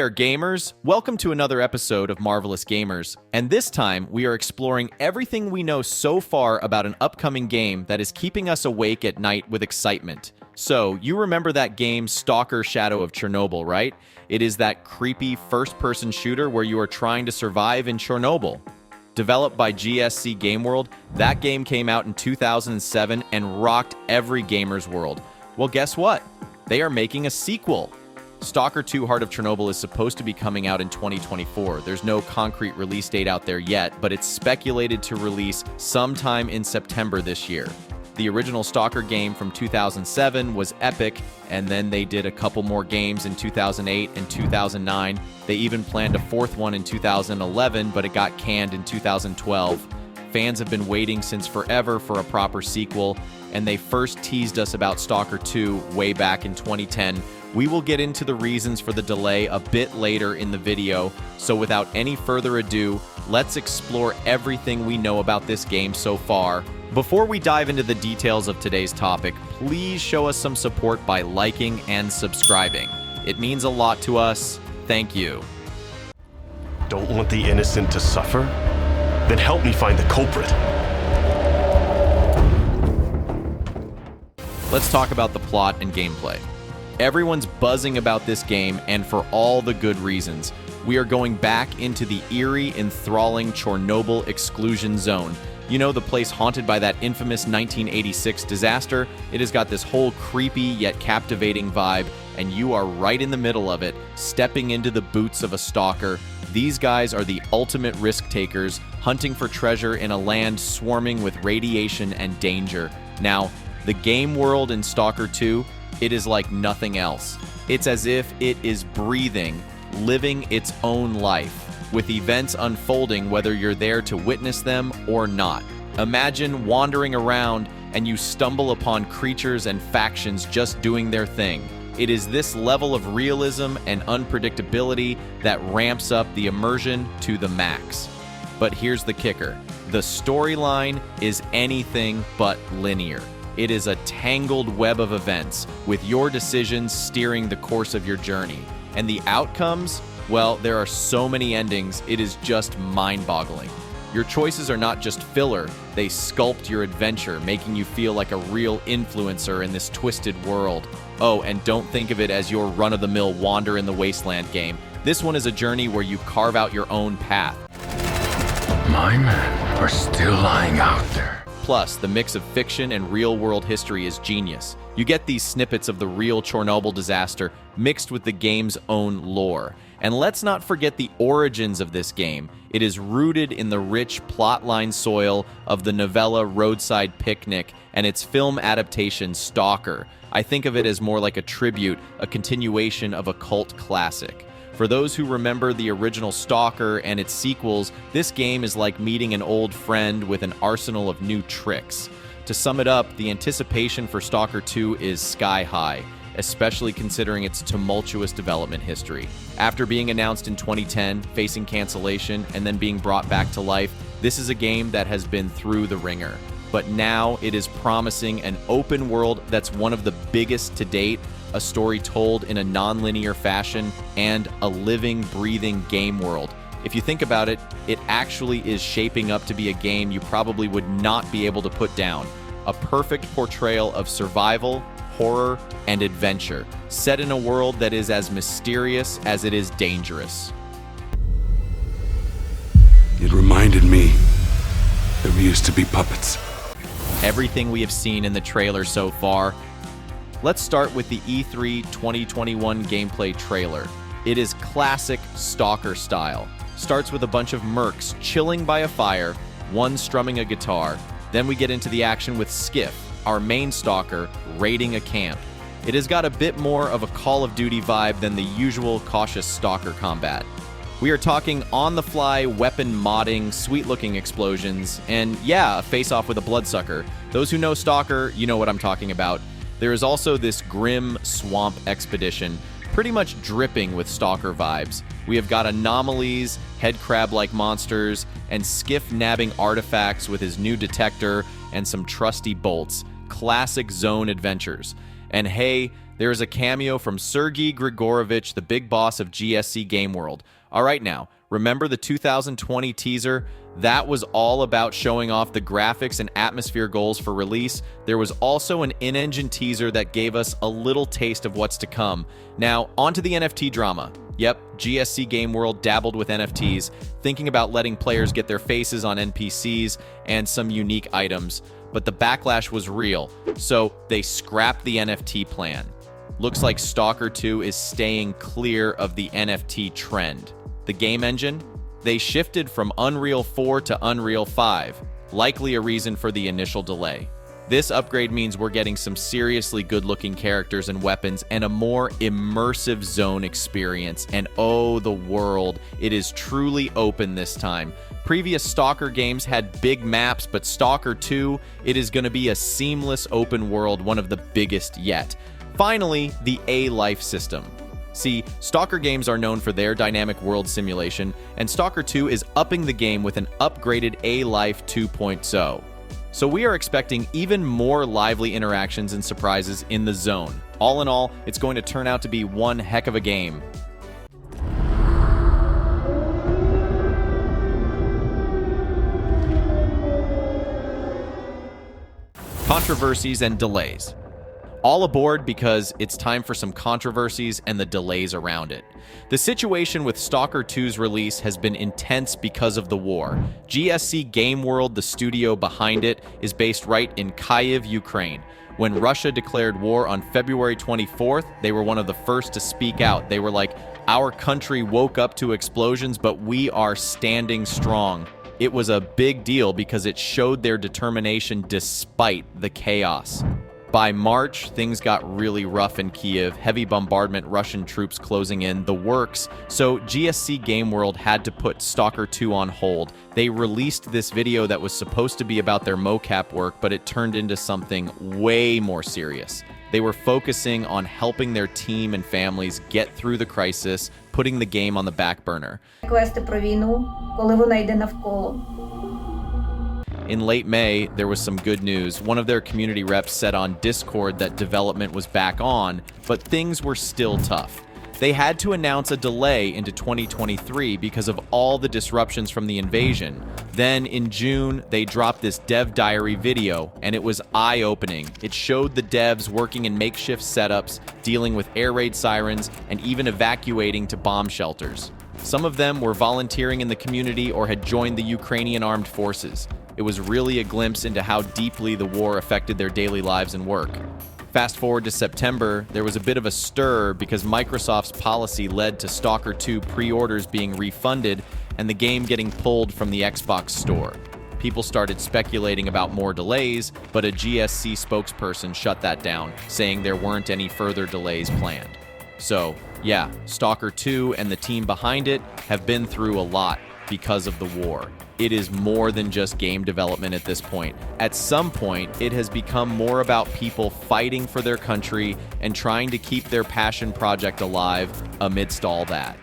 there, gamers! Welcome to another episode of Marvelous Gamers, and this time we are exploring everything we know so far about an upcoming game that is keeping us awake at night with excitement. So, you remember that game Stalker Shadow of Chernobyl, right? It is that creepy first-person shooter where you are trying to survive in Chernobyl. Developed by GSC Game World, that game came out in 2007 and rocked every gamer's world. Well, guess what? They are making a sequel. Stalker 2 Heart of Chernobyl is supposed to be coming out in 2024. There's no concrete release date out there yet, but it's speculated to release sometime in September this year. The original Stalker game from 2007 was epic, and then they did a couple more games in 2008 and 2009. They even planned a fourth one in 2011, but it got canned in 2012. Fans have been waiting since forever for a proper sequel, and they first teased us about Stalker 2 way back in 2010. We will get into the reasons for the delay a bit later in the video, so without any further ado, let's explore everything we know about this game so far. Before we dive into the details of today's topic, please show us some support by liking and subscribing. It means a lot to us. Thank you. Don't want the innocent to suffer? Then help me find the culprit. Let's talk about the plot and gameplay. Everyone's buzzing about this game, and for all the good reasons. We are going back into the eerie, enthralling Chernobyl exclusion zone. You know, the place haunted by that infamous 1986 disaster? It has got this whole creepy yet captivating vibe, and you are right in the middle of it, stepping into the boots of a stalker. These guys are the ultimate risk takers, hunting for treasure in a land swarming with radiation and danger. Now, the game world in Stalker 2, it is like nothing else. It's as if it is breathing, living its own life, with events unfolding whether you're there to witness them or not. Imagine wandering around and you stumble upon creatures and factions just doing their thing. It is this level of realism and unpredictability that ramps up the immersion to the max. But here's the kicker. The storyline is anything but linear. It is a tangled web of events, with your decisions steering the course of your journey. And the outcomes? Well, there are so many endings, it is just mind-boggling. Your choices are not just filler, they sculpt your adventure, making you feel like a real influencer in this twisted world. Oh, and don't think of it as your run-of-the-mill Wander in the Wasteland game. This one is a journey where you carve out your own path. My men are still lying out there. Plus, the mix of fiction and real-world history is genius. You get these snippets of the real Chernobyl disaster mixed with the game's own lore. And let's not forget the origins of this game. It is rooted in the rich plotline soil of the novella Roadside Picnic and its film adaptation Stalker. I think of it as more like a tribute, a continuation of a cult classic. For those who remember the original Stalker and its sequels, this game is like meeting an old friend with an arsenal of new tricks. To sum it up, the anticipation for Stalker 2 is sky high, especially considering its tumultuous development history. After being announced in 2010, facing cancellation, and then being brought back to life, this is a game that has been through the ringer. But now it is promising an open world that's one of the biggest to date, a story told in a non-linear fashion, and a living, breathing game world. If you think about it, it actually is shaping up to be a game you probably would not be able to put down. A perfect portrayal of survival, horror, and adventure, set in a world that is as mysterious as it is dangerous. It reminded me that we used to be puppets. Everything we have seen in the trailer so far. Let's start with the E3 2021 gameplay trailer. It is classic Stalker style. Starts with a bunch of mercs chilling by a fire, one strumming a guitar. Then we get into the action with Skiff, our main stalker, raiding a camp. It has got a bit more of a Call of Duty vibe than the usual cautious stalker combat. We are talking on-the-fly weapon modding, sweet-looking explosions, and yeah, a face-off with a bloodsucker. Those who know Stalker, you know what I'm talking about. There is also this grim swamp expedition, pretty much dripping with Stalker vibes. We have got anomalies, head crab-like monsters, and Skiff nabbing artifacts with his new detector and some trusty bolts. Classic zone adventures. And hey, there is a cameo from Sergei Grigorovich, the big boss of GSC Game World. All right now, remember the 2020 teaser? That was all about showing off the graphics and atmosphere goals for release. There was also an in-engine teaser that gave us a little taste of what's to come. Now, onto the NFT drama. Yep, GSC Game World dabbled with NFTs, thinking about letting players get their faces on NPCs and some unique items. But the backlash was real, so they scrapped the NFT plan. Looks like Stalker 2 is staying clear of the NFT trend. The game engine? They shifted from Unreal 4 to Unreal 5, likely a reason for the initial delay. This upgrade means we're getting some seriously good-looking characters and weapons and a more immersive zone experience. And oh, the world, it is truly open this time. Previous Stalker games had big maps, but Stalker 2, it is going to be a seamless open world, one of the biggest yet. Finally, the A-Life system. See, Stalker games are known for their dynamic world simulation, and Stalker 2 is upping the game with an upgraded A-Life 2.0. So we are expecting even more lively interactions and surprises in the zone. All in all, it's going to turn out to be one heck of a game. Controversies and delays. All aboard because it's time for some controversies and the delays around it. The situation with Stalker 2's release has been intense because of the war. GSC Game World, the studio behind it, is based right in Kyiv, Ukraine. When Russia declared war on February 24th, they were one of the first to speak out. They were like, "Our country woke up to explosions, but we are standing strong." It was a big deal because it showed their determination despite the chaos. By March, things got really rough in Kyiv, heavy bombardment, Russian troops closing in, the works, so GSC Game World had to put Stalker 2 on hold. They released this video that was supposed to be about their mocap work, but it turned into something way more serious. They were focusing on helping their team and families get through the crisis, putting the game on the back burner. Квести про війну, коли вона йде навколо. In late May, there was some good news. One of their community reps said on Discord that development was back on, but things were still tough. They had to announce a delay into 2023 because of all the disruptions from the invasion. Then in June, they dropped this dev diary video, and it was eye-opening. It showed the devs working in makeshift setups, dealing with air raid sirens, and even evacuating to bomb shelters. Some of them were volunteering in the community or had joined the Ukrainian armed forces. It was really a glimpse into how deeply the war affected their daily lives and work. Fast forward to September, there was a bit of a stir because Microsoft's policy led to Stalker 2 pre-orders being refunded and the game getting pulled from the Xbox store. People started speculating about more delays, but a GSC spokesperson shut that down, saying there weren't any further delays planned. So, yeah, Stalker 2 and the team behind it have been through a lot because of the war. It is more than just game development at this point. At some point, it has become more about people fighting for their country and trying to keep their passion project alive amidst all that.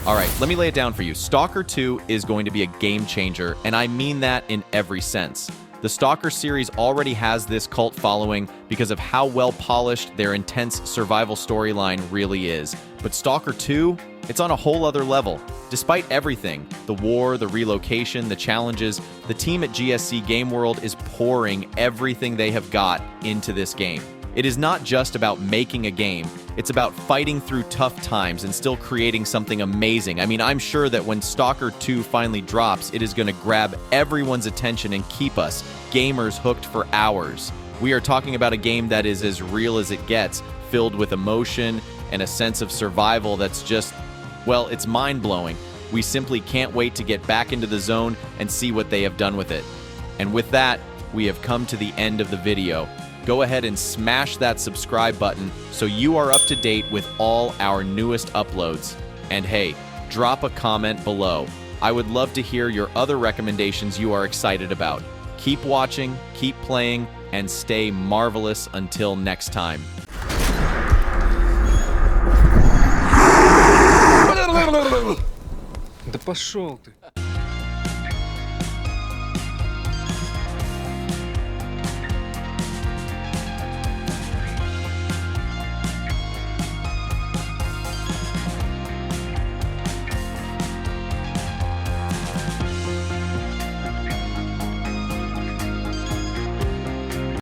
All right, let me lay it down for you. Stalker 2 is going to be a game changer, and I mean that in every sense. The Stalker series already has this cult following because of how well polished their intense survival storyline really is. But Stalker 2, it's on a whole other level. Despite everything, the war, the relocation, the challenges, the team at GSC Game World is pouring everything they have got into this game. It is not just about making a game, it's about fighting through tough times and still creating something amazing. I mean, I'm sure that when Stalker 2 finally drops, it is going to grab everyone's attention and keep us, gamers, hooked for hours. We are talking about a game that is as real as it gets, filled with emotion and a sense of survival that's just, well, it's mind-blowing. We simply can't wait to get back into the zone and see what they have done with it. And with that, we have come to the end of the video. Go ahead and smash that subscribe button so you are up to date with all our newest uploads. And hey, drop a comment below. I would love to hear your other recommendations you are excited about. Keep watching, keep playing, and stay marvelous until next time. Да пошел ты.